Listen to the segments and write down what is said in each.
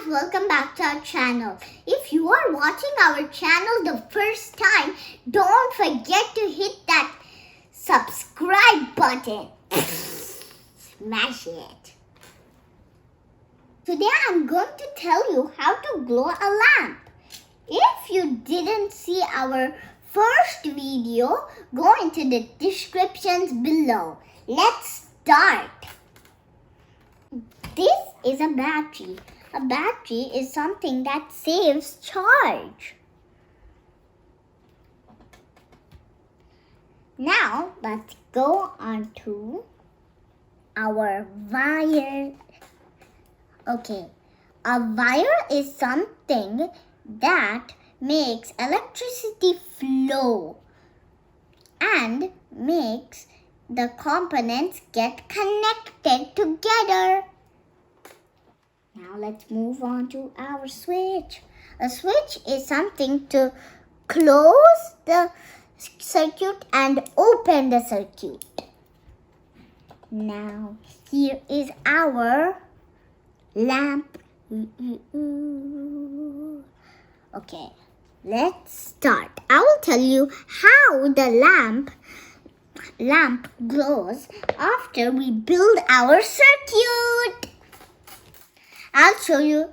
welcome back to our channel. If you are watching our channel the first time, don't forget to hit that subscribe button. Smash it. Today I'm going to tell you how to glow a lamp. If you didn't see our first video, go into the descriptions below. Let's start. This is a battery. A battery is something that saves charge. Now, let's go on to our wire. Okay, a wire is something that makes electricity flow and makes the components get connected together. Now let's move on to our switch. A switch is something to close the circuit and open the circuit. Now here is our lamp. Okay, let's start. I will tell you how the lamp glows after we build our circuit. I'll tell you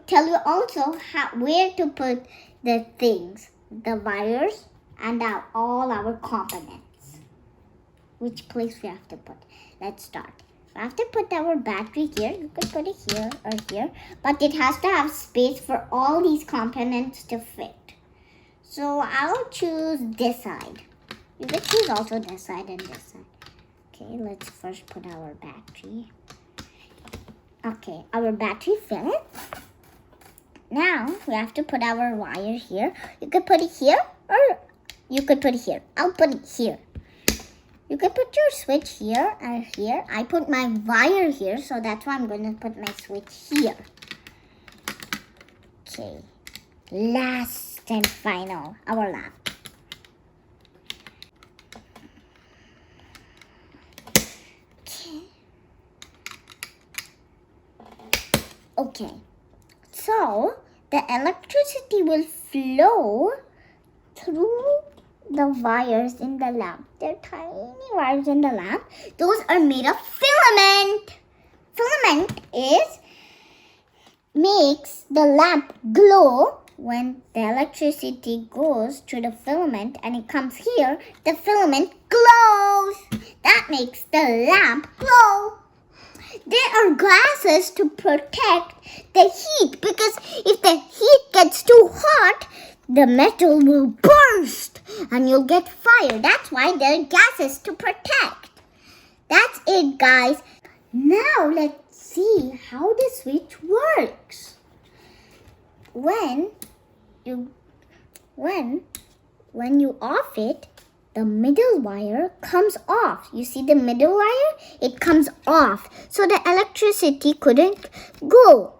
also where to put the things, the wires and all our components. Which place we have to put. Let's start. We have to put our battery here. You could put it here or here. But it has to have space for all these components to fit. So I'll choose this side. You could choose also this side and this side. Okay, let's first put our battery. Okay, our battery filled. Now we have to put our wire here. You could put it here or you could put it here. I'll put it here. You could put your switch here or here. I put my wire here, so that's why I'm going to put my switch here. Okay, last and final, our lamp. Okay, so the electricity will flow through the wires in the lamp. They're tiny wires in the lamp. Those are made of filament. Filament makes the lamp glow. When the electricity goes through the filament and it comes here, the filament glows. That makes the lamp glow. There are glasses to protect the heat, because if the heat gets too hot, the metal will burst and you'll get fire. That's why there are glasses to protect. That's it, guys. Now let's see how the switch works. When you off it, the middle wire comes off. You see the middle wire? It comes off. So the electricity couldn't go.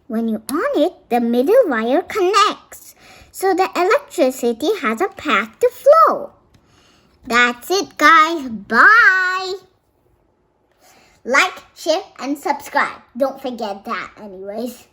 When you on it, the middle wire connects. So the electricity has a path to flow. That's it, guys. Bye. Like, share, and subscribe. Don't forget that anyways.